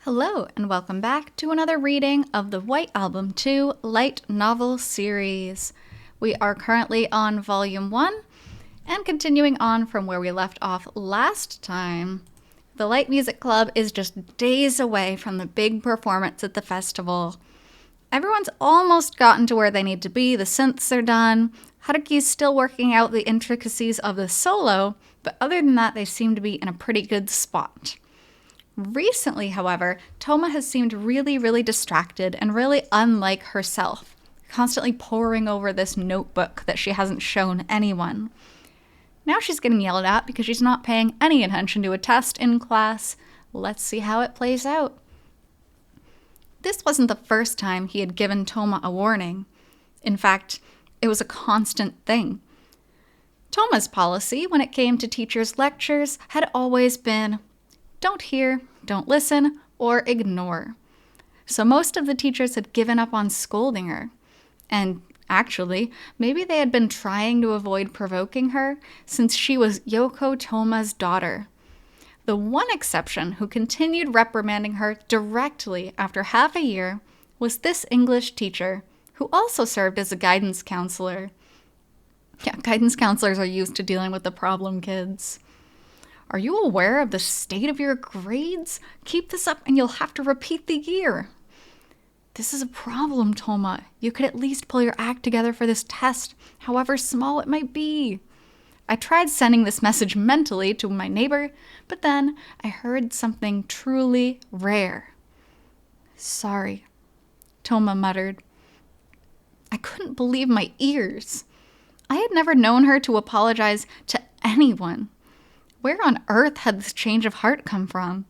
Hello, and welcome back to another reading of the White Album 2 light novel series. We are currently on Volume 1, and continuing on from where we left off last time. The Light Music Club is just days away from the big performance at the festival. Everyone's almost gotten to where they need to be, the synths are done, Haruki's still working out the intricacies of the solo, but other than that, they seem to be in a pretty good spot. Recently, however, Touma has seemed really distracted and really unlike herself, constantly poring over this notebook that she hasn't shown anyone. Now she's getting yelled at because she's not paying any attention to a test in class. Let's see how it plays out. This wasn't the first time he had given Touma a warning. In fact, it was a constant thing. Touma's policy when it came to teachers' lectures had always been don't hear, don't listen, or ignore. So most of the teachers had given up on scolding her. And actually, maybe they had been trying to avoid provoking her since she was Yoko Touma's daughter. The one exception who continued reprimanding her directly after half a year was this English teacher, who also served as a guidance counselor. Yeah, guidance counselors are used to dealing with the problem kids. Are you aware of the state of your grades? Keep this up and you'll have to repeat the year. This is a problem, Touma. You could at least pull your act together for this test, however small it might be. I tried sending this message mentally to my neighbor, but then I heard something truly rare. Sorry, Touma muttered. I couldn't believe my ears. I had never known her to apologize to anyone. Where on earth had this change of heart come from?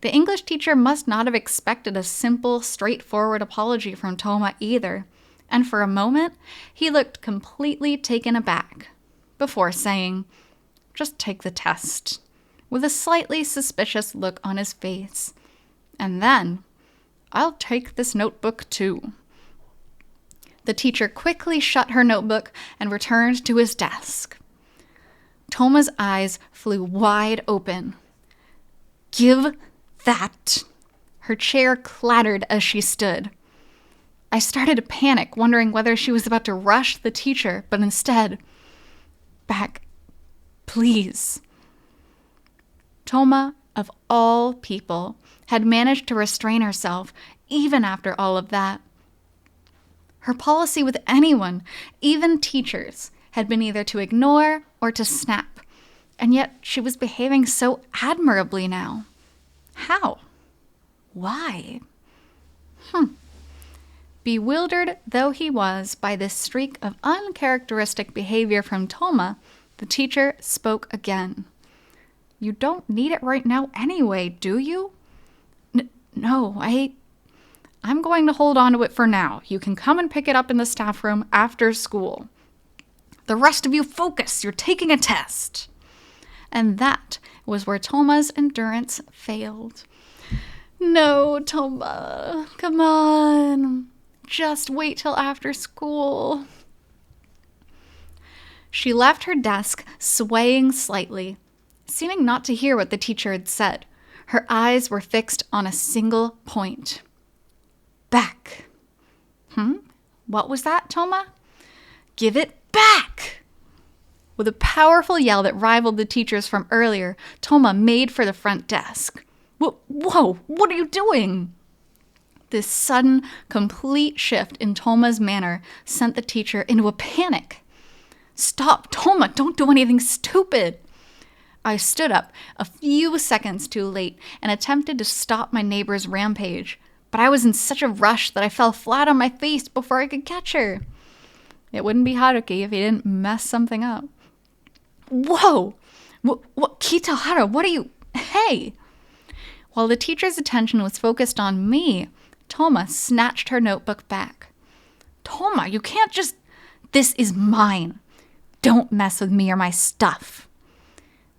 The English teacher must not have expected a simple, straightforward apology from Touma either, and for a moment, he looked completely taken aback, before saying, "Just take the test," with a slightly suspicious look on his face. And then, "I'll take this notebook too." The teacher quickly shut her notebook and returned to his desk. Touma's eyes flew wide open. "Give that!" Her chair clattered as she stood. I started to panic, wondering whether she was about to rush the teacher, but instead, "Back, please." Touma, of all people, had managed to restrain herself even after all of that. Her policy with anyone, even teachers, had been either to ignore or to snap, and yet she was behaving so admirably now. How? Why? Bewildered though he was by this streak of uncharacteristic behavior from Touma, the teacher spoke again. "You don't need it right now anyway, do you?" No, I'm going to hold on to it for now. You can come and pick it up in the staff room after school. The rest of you focus, you're taking a test." And that was where Touma's endurance failed. "No, Touma, come on. Just wait till after school." She left her desk, swaying slightly, seeming not to hear what the teacher had said. Her eyes were fixed on a single point. Back. What was that, Touma? "Give it back!" With a powerful yell that rivaled the teacher's from earlier, Touma made for the front desk. Whoa, what are you doing?" This sudden, complete shift in Touma's manner sent the teacher into a panic. "Stop, Touma, don't do anything stupid." I stood up a few seconds too late and attempted to stop my neighbor's rampage, but I was in such a rush that I fell flat on my face before I could catch her. It wouldn't be Haruki if he didn't mess something up. "Whoa! What, Kitahara, what are you... Hey!" While the teacher's attention was focused on me, Touma snatched her notebook back. "Touma, you can't just... This is mine. Don't mess with me or my stuff."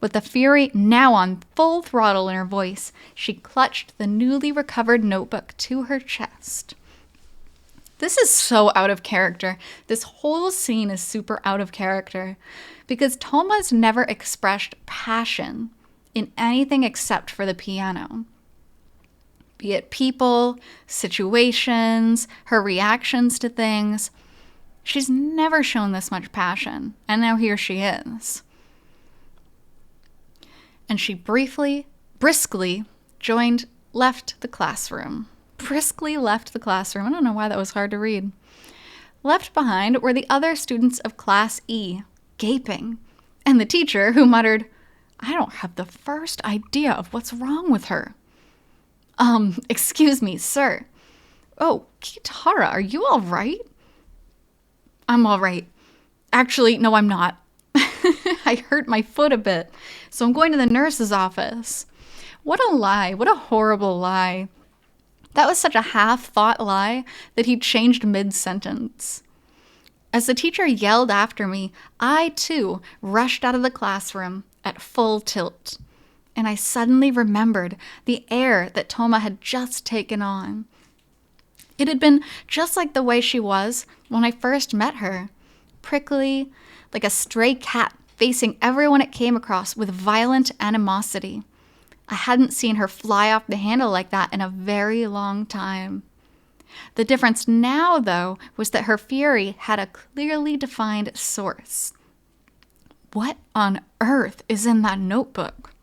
With the fury now on full throttle in her voice, she clutched the newly recovered notebook to her chest. This is so out of character. This whole scene is super out of character because Touma's never expressed passion in anything except for the piano. be it people, situations, her reactions to things. She's never shown this much passion, and now here she is. And she briskly left the classroom. Briskly left the classroom. I don't know why that was hard to read. Left behind were the other students of Class E, gaping, and the teacher who muttered, "I don't have the first idea of what's wrong with her." Excuse me, sir. Oh, Kitara, are you all right? I'm all right. Actually, no, I'm not. I hurt my foot a bit, so I'm going to the nurse's office. What a lie. What a horrible lie. That was such a half-thought lie that he changed mid-sentence. As the teacher yelled after me, I, too, rushed out of the classroom at full tilt. And I suddenly remembered the air that Touma had just taken on. It had been just like the way she was when I first met her. Prickly, like a stray cat facing everyone it came across with violent animosity. I hadn't seen her fly off the handle like that in a very long time. The difference now, though, was that her fury had a clearly defined source. What on earth is in that notebook?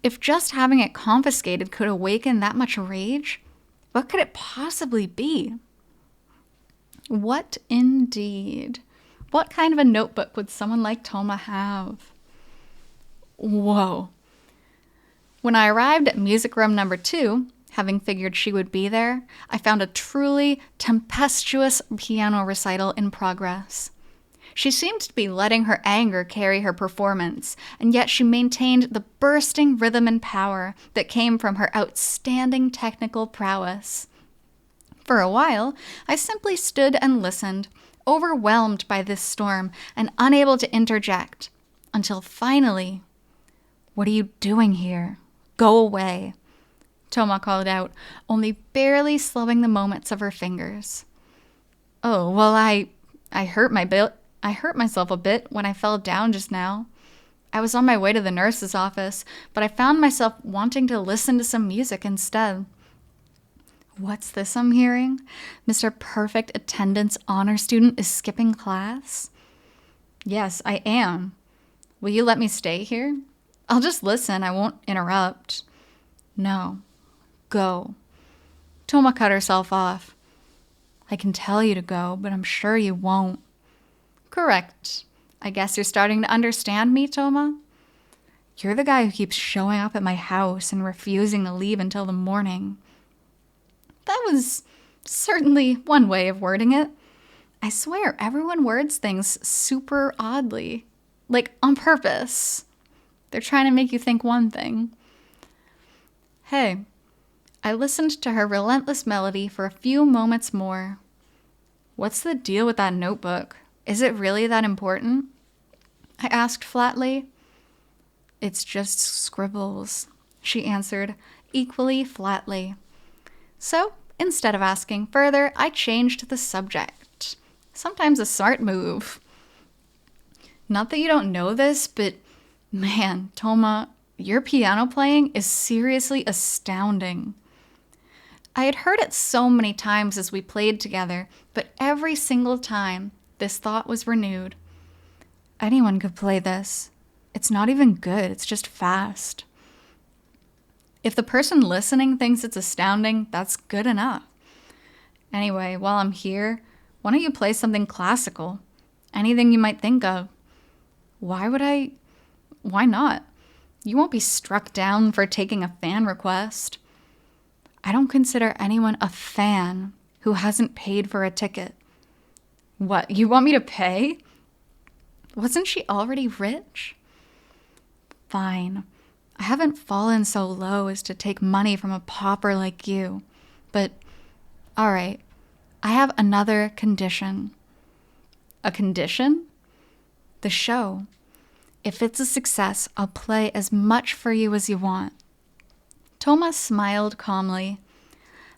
If just having it confiscated could awaken that much rage, what could it possibly be? What indeed? What kind of a notebook would someone like Touma have? Whoa. When I arrived at music room number 2, having figured she would be there, I found a truly tempestuous piano recital in progress. She seemed to be letting her anger carry her performance, and yet she maintained the bursting rhythm and power that came from her outstanding technical prowess. For a while, I simply stood and listened, overwhelmed by this storm and unable to interject, until finally, "What are you doing here? Go away," Touma called out, only barely slowing the movements of her fingers. "Oh, well, I hurt myself a bit when I fell down just now. I was on my way to the nurse's office, but I found myself wanting to listen to some music instead." What's this I'm hearing? Mr. Perfect Attendance Honor Student is skipping class? Yes, I am. Will you let me stay here? I'll just listen. I won't interrupt. No. Go. Touma cut herself off. I can tell you to go, but I'm sure you won't. Correct. I guess you're starting to understand me, Touma? You're the guy who keeps showing up at my house and refusing to leave until the morning. That was certainly one way of wording it. I swear, everyone words things super oddly. Like, on purpose. They're trying to make you think one thing. Hey, I listened to her relentless melody for a few moments more. What's the deal with that notebook? Is it really that important? I asked flatly. It's just scribbles, she answered, equally flatly. So, instead of asking further, I changed the subject. Sometimes a smart move. Not that you don't know this, but man, Touma, your piano playing is seriously astounding. I had heard it so many times as we played together, but every single time, this thought was renewed. Anyone could play this. It's not even good, it's just fast. If the person listening thinks it's astounding, that's good enough. Anyway, while I'm here, why don't you play something classical? Anything you might think of. Why not? You won't be struck down for taking a fan request. I don't consider anyone a fan who hasn't paid for a ticket. What, you want me to pay? Wasn't she already rich? Fine. I haven't fallen so low as to take money from a pauper like you. But, all right, I have another condition. A condition? The show. If it's a success, I'll play as much for you as you want. Touma smiled calmly.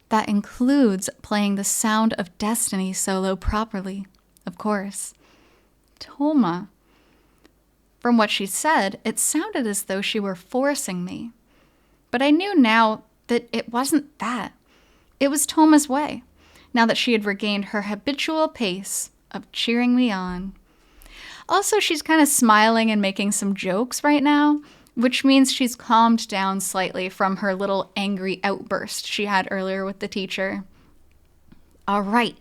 That includes playing the Sound of Destiny solo properly, of course. Touma. From what she said, it sounded as though she were forcing me. But I knew now that it wasn't that. It was Touma's way, now that she had regained her habitual pace of cheering me on. Also, she's kind of smiling and making some jokes right now, which means she's calmed down slightly from her little angry outburst she had earlier with the teacher. All right,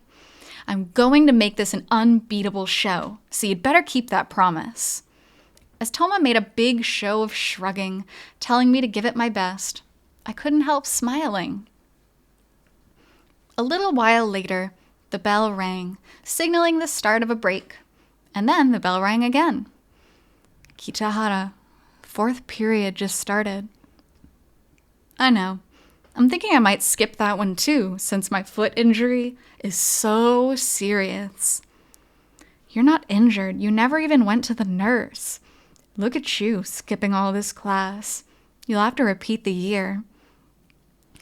I'm going to make this an unbeatable show, so you'd better keep that promise. As Touma made a big show of shrugging, telling me to give it my best, I couldn't help smiling. A little while later, the bell rang, signaling the start of a break, and then the bell rang again. Kitahara, 4th period just started. I know. I'm thinking I might skip that one too, since my foot injury is so serious. You're not injured. You never even went to the nurse. Look at you, skipping all this class. You'll have to repeat the year.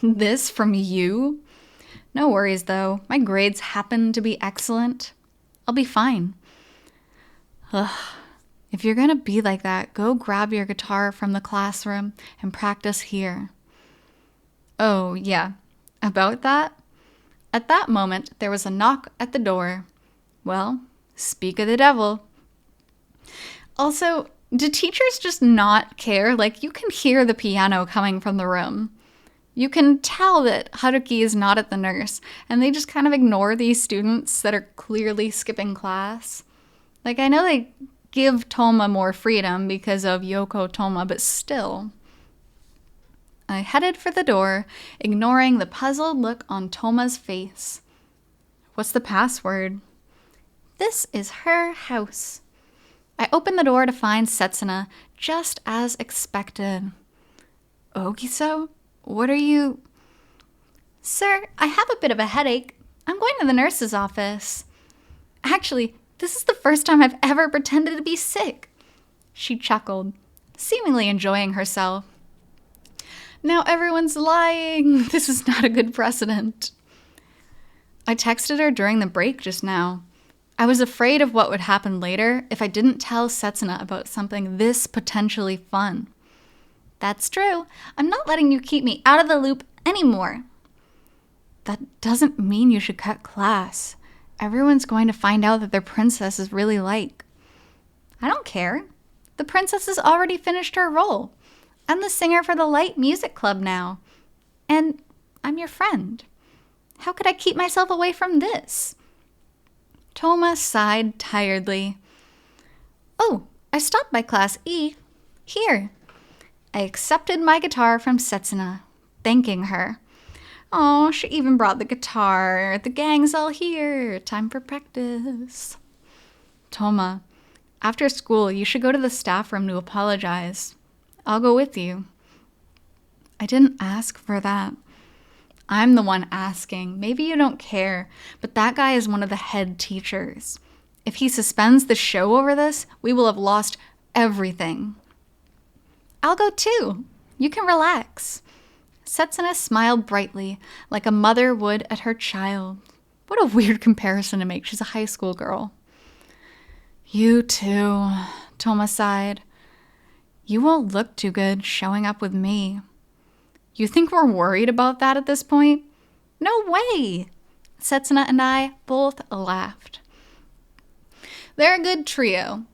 This from you? No worries, though. My grades happen to be excellent. I'll be fine. Ugh. If you're gonna be like that, go grab your guitar from the classroom and practice here. Oh, yeah. About that? At that moment, there was a knock at the door. Well, speak of the devil. Also, do teachers just not care? Like, you can hear the piano coming from the room. You can tell that Haruki is not at the nurse, and they just kind of ignore these students that are clearly skipping class. Like, I know they give Touma more freedom because of Yoko Touma, but still. I headed for the door, ignoring the puzzled look on Touma's face. What's the password? This is her house. I opened the door to find Setsuna, just as expected. Ogiso? What are you... Sir, I have a bit of a headache. I'm going to the nurse's office. Actually, this is the first time I've ever pretended to be sick. She chuckled, seemingly enjoying herself. Now everyone's lying. This is not a good precedent. I texted her during the break just now. I was afraid of what would happen later if I didn't tell Setsuna about something this potentially fun. That's true. I'm not letting you keep me out of the loop anymore. That doesn't mean you should cut class. Everyone's going to find out that their princess is really like. I don't care. The princess has already finished her role. I'm the singer for the Light Music Club now. And I'm your friend. How could I keep myself away from this? Touma sighed tiredly. Oh, I stopped by Class E. Here. I accepted my guitar from Setsuna, thanking her. Oh, she even brought the guitar. The gang's all here. Time for practice. Touma, after school, you should go to the staff room to apologize. I'll go with you. I didn't ask for that. I'm the one asking. Maybe you don't care, but that guy is one of the head teachers. If he suspends the show over this, we will have lost everything. I'll go too. You can relax. Setsuna smiled brightly, like a mother would at her child. What a weird comparison to make. She's a high school girl. You too, Touma sighed. You won't look too good showing up with me. You think we're worried about that at this point? No way! Setsuna and I both laughed. They're a good trio.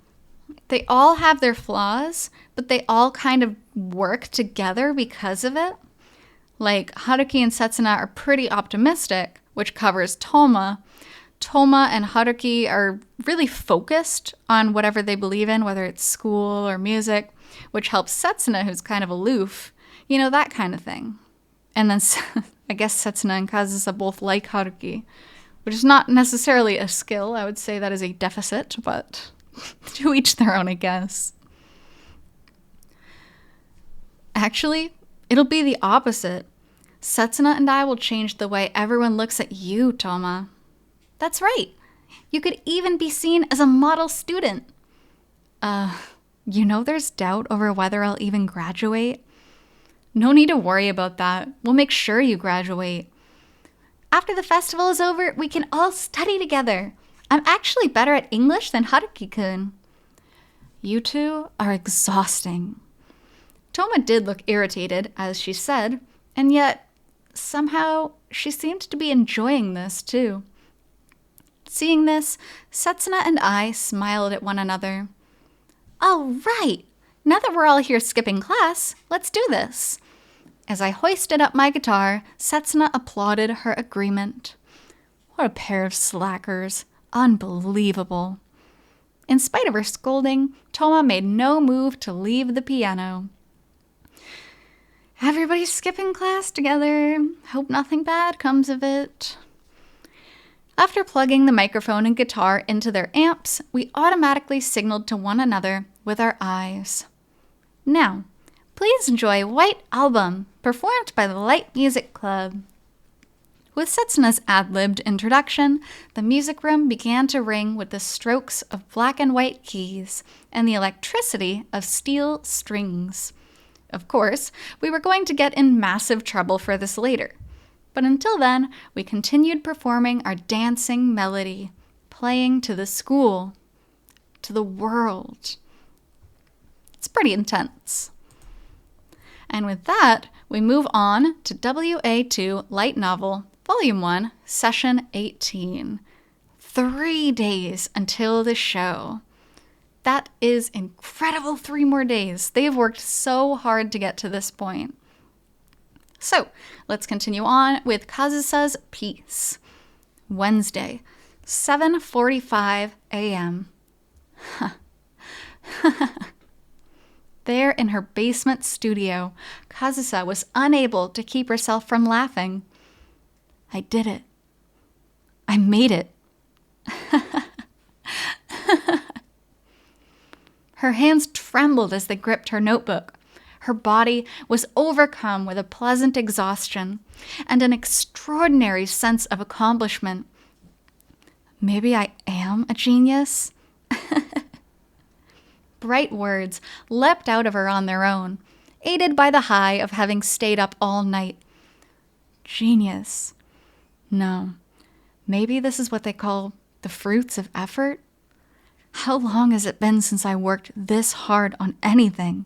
They all have their flaws, but they all kind of work together because of it. Like, Haruki and Setsuna are pretty optimistic, which covers Touma. Touma and Haruki are really focused on whatever they believe in, whether it's school or music, which helps Setsuna, who's kind of aloof. You know, that kind of thing. And then I guess Setsuna and Kazusa both like Haruki, which is not necessarily a skill. I would say that is a deficit, but to each their own, I guess. Actually, it'll be the opposite. Setsuna and I will change the way everyone looks at you, Touma. That's right. You could even be seen as a model student. You know there's doubt over whether I'll even graduate? No need to worry about that. We'll make sure you graduate. After the festival is over, we can all study together. I'm actually better at English than Haruki-kun. You two are exhausting. Touma did look irritated, as she said, And yet, somehow, she seemed to be enjoying this too. Seeing this, Setsuna and I smiled at one another. All right, now that we're all here skipping class, let's do this. As I hoisted up my guitar, Setsuna applauded her agreement. What a pair of slackers. Unbelievable. In spite of her scolding, Touma made no move to leave the piano. Everybody's skipping class together. Hope nothing bad comes of it. After plugging the microphone and guitar into their amps, we automatically signaled to one another with our eyes. Now, please enjoy White Album, performed by the Light Music Club. With Setsuna's ad-libbed introduction, the music room began to ring with the strokes of black and white keys and the electricity of steel strings. Of course, we were going to get in massive trouble for this later. But until then, we continued performing our dancing melody, playing to the school, to the world. It's pretty intense. And with that, we move on to WA2 Light Novel, Volume 1, Session 18. 3 days until the show. That is incredible, 3 more days. They've worked so hard to get to this point. So, let's continue on with Kazusa's piece. Wednesday, 7:45 a.m. There in her basement studio, Kazusa was unable to keep herself from laughing. I did it. I made it. Her hands trembled as they gripped her notebook. Her body was overcome with a pleasant exhaustion and an extraordinary sense of accomplishment. Maybe I am a genius? Bright words leapt out of her on their own, aided by the high of having stayed up all night. Genius. No. Maybe this is what they call the fruits of effort? How long has it been since I worked this hard on anything?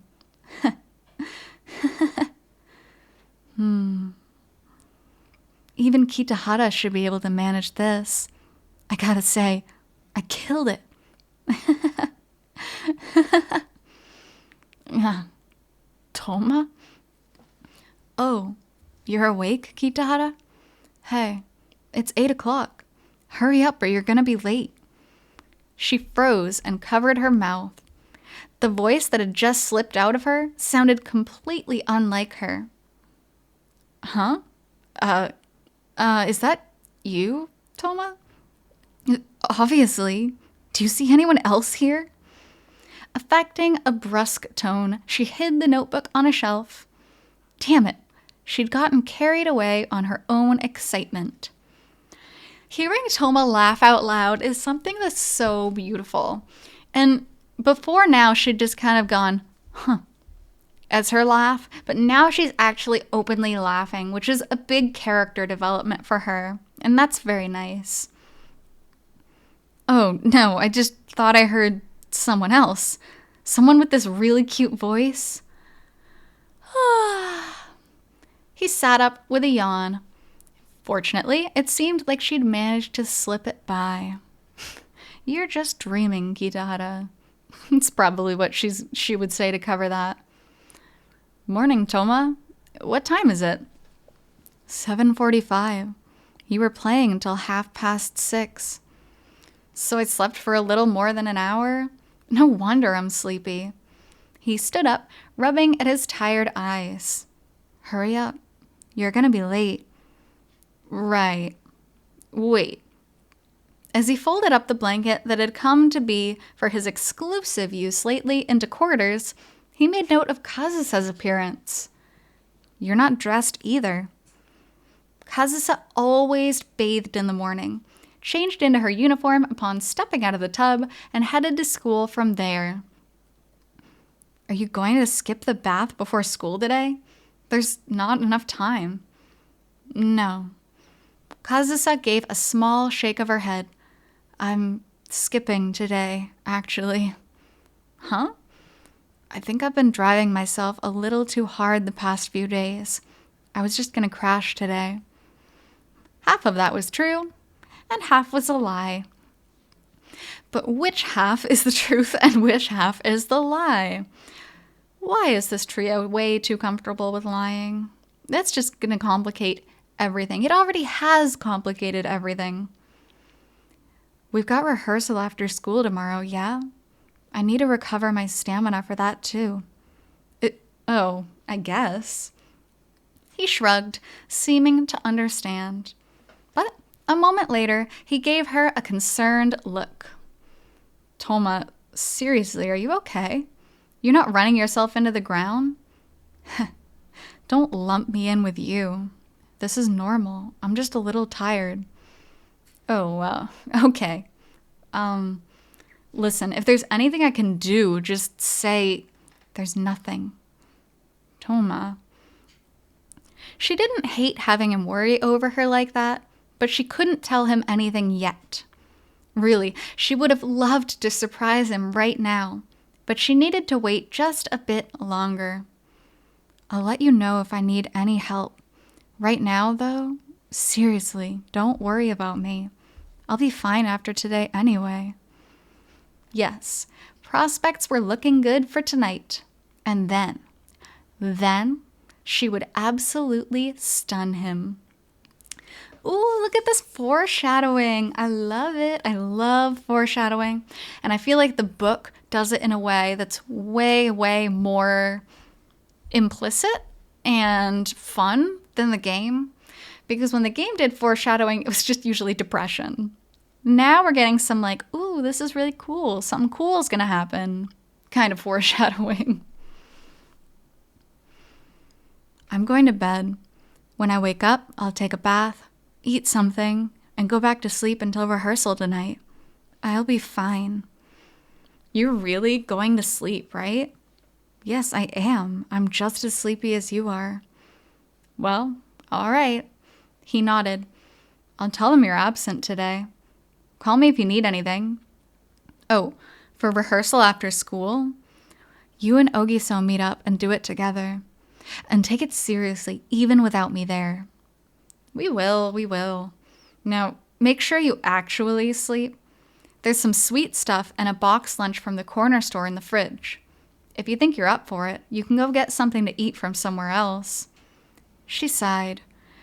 Even Kitahara should be able to manage this. I gotta say, I killed it. Touma? Oh, you're awake, Kitahara? Hey, it's 8 o'clock. Hurry up or you're gonna be late. She froze and covered her mouth. The voice that had just slipped out of her sounded completely unlike her. Huh? Is that you, Touma? Obviously. Do you see anyone else here? Affecting a brusque tone, she hid the notebook on a shelf. Damn it, she'd gotten carried away on her own excitement. Hearing Touma laugh out loud is something that's so beautiful. And before now, she'd just kind of gone, huh, as her laugh, but now she's actually openly laughing, which is a big character development for her, and that's very nice. Oh, no, I just thought I heard someone else. Someone with this really cute voice. He sat up with a yawn. Fortunately, it seemed like she'd managed to slip it by. You're just dreaming, Kitahara. It's probably what she would say to cover that. Morning, Touma. What time is it? 7:45. You were playing until 6:30. So I slept for a little more than an hour? No wonder I'm sleepy. He stood up, rubbing at his tired eyes. Hurry up. You're gonna be late. Right. Wait. As he folded up the blanket that had come to be for his exclusive use lately into quarters, he made note of Kazusa's appearance. You're not dressed either. Kazusa always bathed in the morning, changed into her uniform upon stepping out of the tub, and headed to school from there. Are you going to skip the bath before school today? There's not enough time. No. Kazusa gave a small shake of her head. I'm skipping today, actually. Huh? I think I've been driving myself a little too hard the past few days. I was just going to crash today. Half of that was true, and half was a lie. But which half is the truth and which half is the lie? Why is this trio way too comfortable with lying? That's just going to complicate everything. It already has complicated everything. We've got rehearsal after school tomorrow, yeah? I need to recover my stamina for that too. I guess. He shrugged, seeming to understand. But a moment later, he gave her a concerned look. Touma, seriously, are you okay? You're not running yourself into the ground? Don't lump me in with you. This is normal. I'm just a little tired. Oh, okay. Listen, if there's anything I can do, just say there's nothing. Touma. She didn't hate having him worry over her like that, but she couldn't tell him anything yet. Really, she would have loved to surprise him right now, but she needed to wait just a bit longer. I'll let you know if I need any help. Right now, though, seriously, don't worry about me. I'll be fine after today anyway. Yes, prospects were looking good for tonight. And then she would absolutely stun him. Ooh, look at this foreshadowing. I love it. I love foreshadowing. And I feel like the book does it in a way that's way, way more implicit and fun than the game. Because when the game did foreshadowing, it was just usually depression. Now we're getting some like, ooh, this is really cool. Something cool is going to happen kind of foreshadowing. I'm going to bed. When I wake up, I'll take a bath, eat something, and go back to sleep until rehearsal tonight. I'll be fine. You're really going to sleep, right? Yes, I am. I'm just as sleepy as you are. Well, all right. He nodded. I'll tell him you're absent today. Call me if you need anything. Oh, for rehearsal after school, you and Ogiso meet up and do it together. And take it seriously, even without me there. We will. Now, make sure you actually sleep. There's some sweet stuff and a box lunch from the corner store in the fridge. If you think you're up for it, you can go get something to eat from somewhere else. She sighed.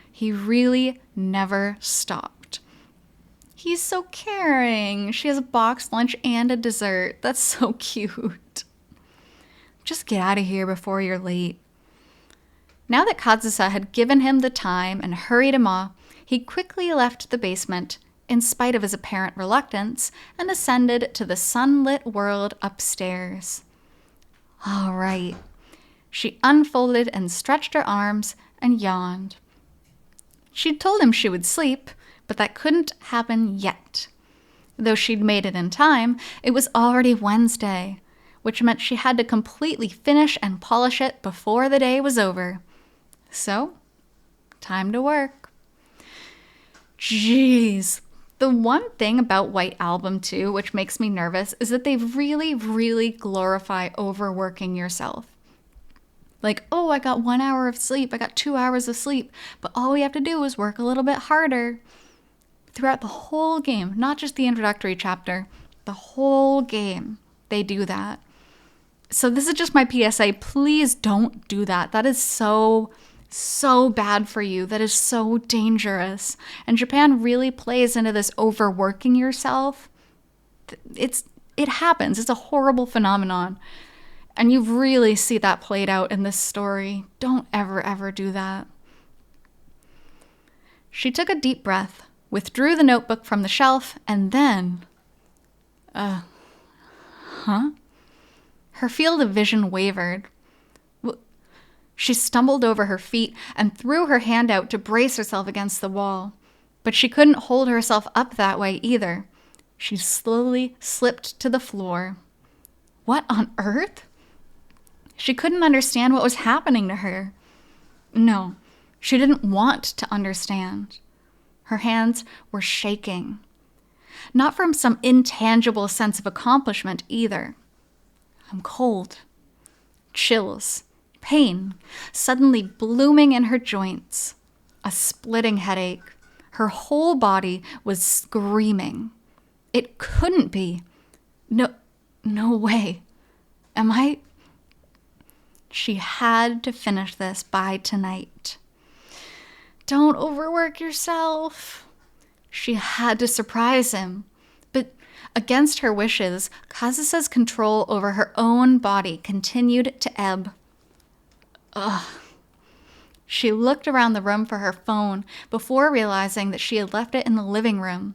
He really never stopped. He's so caring. She has a box lunch and a dessert. That's so cute. Just get out of here before you're late. Now that Kazusa had given him the time and hurried him off, he quickly left the basement, in spite of his apparent reluctance, and ascended to the sunlit world upstairs. All right. She unfolded and stretched her arms and yawned. She'd told him she would sleep, but that couldn't happen yet. Though she'd made it in time, it was already Wednesday, which meant she had to completely finish and polish it before the day was over. So, time to work. Jeez. The one thing about White Album 2, which makes me nervous, is that they really, really glorify overworking yourself. Like, oh, I got 1 hour of sleep, I got 2 hours of sleep, but all we have to do is work a little bit harder. Throughout the whole game, not just the introductory chapter, the whole game, they do that. So this is just my PSA. Please don't do that. That is so bad for you. That is so dangerous. And Japan really plays into this overworking yourself. It happens. It's a horrible phenomenon. And you really see that played out in this story. Don't ever do that. She took a deep breath, withdrew the notebook from the shelf, and then... Her field of vision wavered. She stumbled over her feet and threw her hand out to brace herself against the wall. But she couldn't hold herself up that way either. She slowly slipped to the floor. What on earth? She couldn't understand what was happening to her. No, she didn't want to understand. Her hands were shaking. Not from some intangible sense of accomplishment either. I'm cold. Chills. pain suddenly blooming in her joints, a splitting headache. Her whole body was screaming. It couldn't be. No way. Am I? She had to finish this by tonight. Don't overwork yourself. She had to surprise him. But against her wishes, Kazusa's control over her own body continued to ebb. Ugh. She looked around the room for her phone before realizing that she had left it in the living room.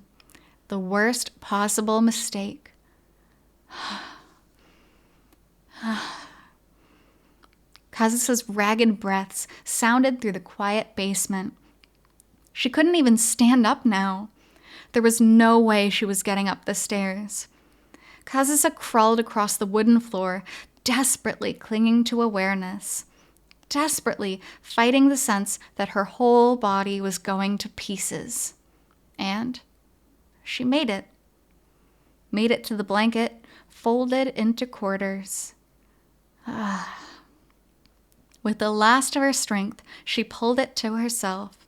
The worst possible mistake. Kazusa's ragged breaths sounded through the quiet basement. She couldn't even stand up now. There was no way she was getting up the stairs. Kazusa crawled across the wooden floor, desperately clinging to awareness, desperately fighting the sense that her whole body was going to pieces. And she made it. Made it to the blanket, folded into quarters. With the last of her strength, she pulled it to herself.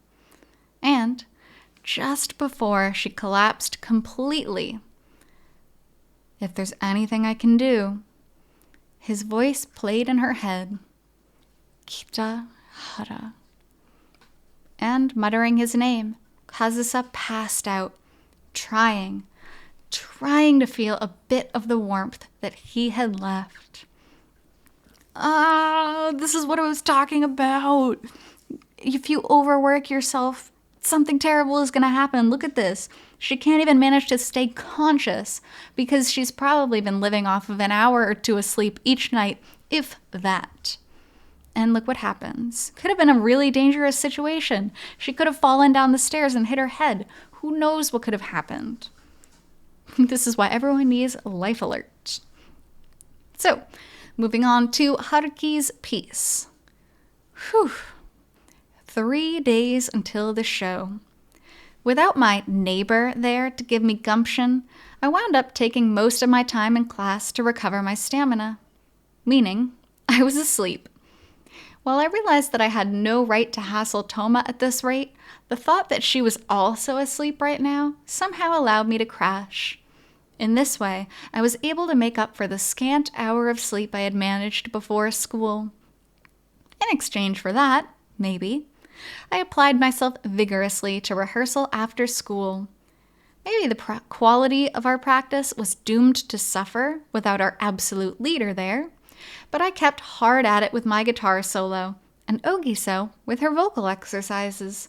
And just before she collapsed completely, "If there's anything I can do," his voice played in her head. "Kita hara." And muttering his name, Kazusa passed out, trying to feel a bit of the warmth that he had left. This is what I was talking about. If you overwork yourself, something terrible is going to happen. Look at this. She can't even manage to stay conscious because she's probably been living off of an hour or two of sleep each night, if that. And look what happens. Could have been a really dangerous situation. She could have fallen down the stairs and hit her head. Who knows what could have happened? This is why everyone needs life alert. So, moving on to Haruki's piece. Whew. 3 days until the show. Without my neighbor there to give me gumption, I wound up taking most of my time in class to recover my stamina. Meaning, I was asleep. While I realized that I had no right to hassle Touma at this rate, the thought that she was also asleep right now somehow allowed me to crash. In this way, I was able to make up for the scant hour of sleep I had managed before school. In exchange for that, maybe, I applied myself vigorously to rehearsal after school. Maybe the quality of our practice was doomed to suffer without our absolute leader there, but I kept hard at it with my guitar solo, and Ogiso with her vocal exercises.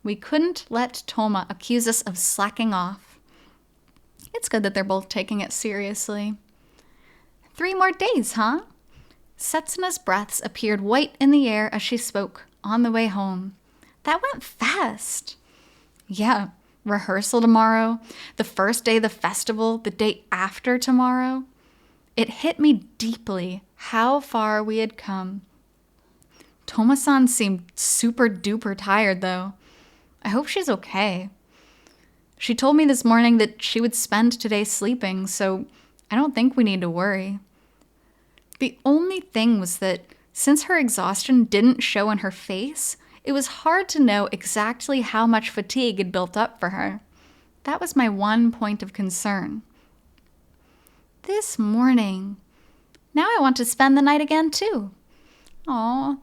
We couldn't let Touma accuse us of slacking off. It's good that they're both taking it seriously. 3 more days, huh? Setsuna's breaths appeared white in the air as she spoke on the way home. That went fast. Yeah, rehearsal tomorrow, the first day of the festival, the day after tomorrow. It hit me deeply how far we had come. Touma-san seemed super duper tired though. I hope she's okay. She told me this morning that she would spend today sleeping, so I don't think we need to worry. The only thing was that since her exhaustion didn't show in her face, it was hard to know exactly how much fatigue had built up for her. That was my one point of concern. This morning. Now I want to spend the night again too. Aw.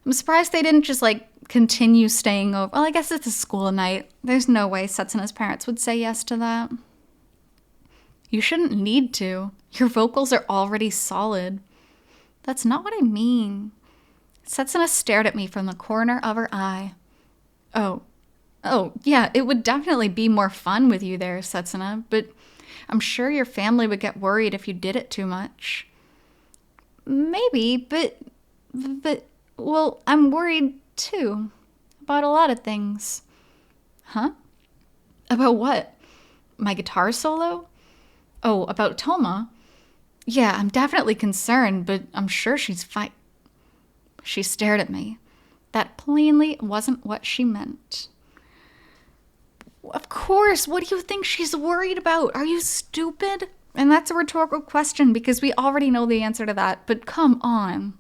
I'm surprised they didn't just continue staying over. Well, I guess it's a school night. There's no way Setsuna's parents would say yes to that. You shouldn't need to. Your vocals are already solid. That's not what I mean. Setsuna stared at me from the corner of her eye. Oh, yeah, it would definitely be more fun with you there, Setsuna, but I'm sure your family would get worried if you did it too much. Maybe, but, well, I'm worried too, about a lot of things. Huh? About what? My guitar solo? Oh, about Touma? Yeah, I'm definitely concerned, but I'm sure she's fine. She stared at me. That plainly wasn't what she meant. Of course, what do you think she's worried about? Are you stupid? And that's a rhetorical question because we already know the answer to that, but come on.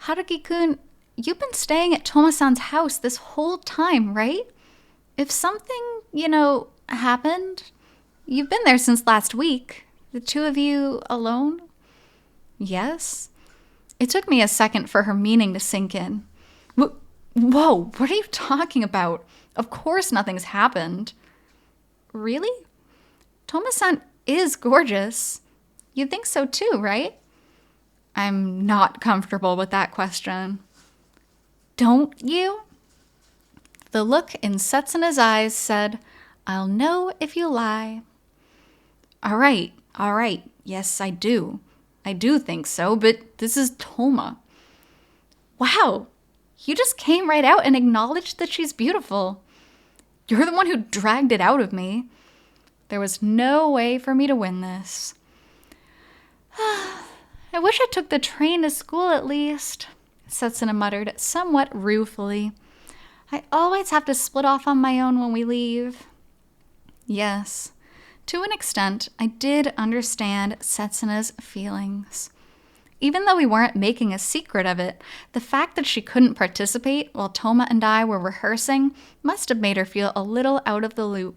Haruki-kun, you've been staying at Touma-san's house this whole time, right? If something, happened, you've been there since last week. The two of you alone? Yes? It took me a second for her meaning to sink in. Whoa, what are you talking about? Of course nothing's happened. Really? Touma-san is gorgeous. You think so too, right? I'm not comfortable with that question. Don't you? The look in Setsuna's eyes said, I'll know if you lie. All right. Yes, I do. I do think so, but this is Touma. Wow, you just came right out and acknowledged that she's beautiful. You're the one who dragged it out of me. There was no way for me to win this. I wish I took the train to school at least, Setsuna muttered somewhat ruefully. I always have to split off on my own when we leave. Yes, to an extent, I did understand Setsuna's feelings. Even though we weren't making a secret of it, the fact that she couldn't participate while Touma and I were rehearsing must have made her feel a little out of the loop.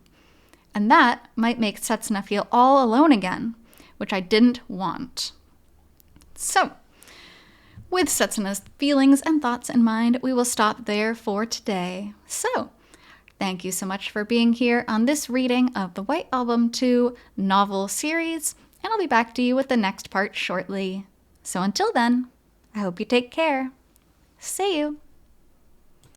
And that might make Setsuna feel all alone again, which I didn't want. So, with Setsuna's feelings and thoughts in mind, we will stop there for today. So, thank you so much for being here on this reading of the White Album 2 novel series, and I'll be back to you with the next part shortly. So until then, I hope you take care. See you!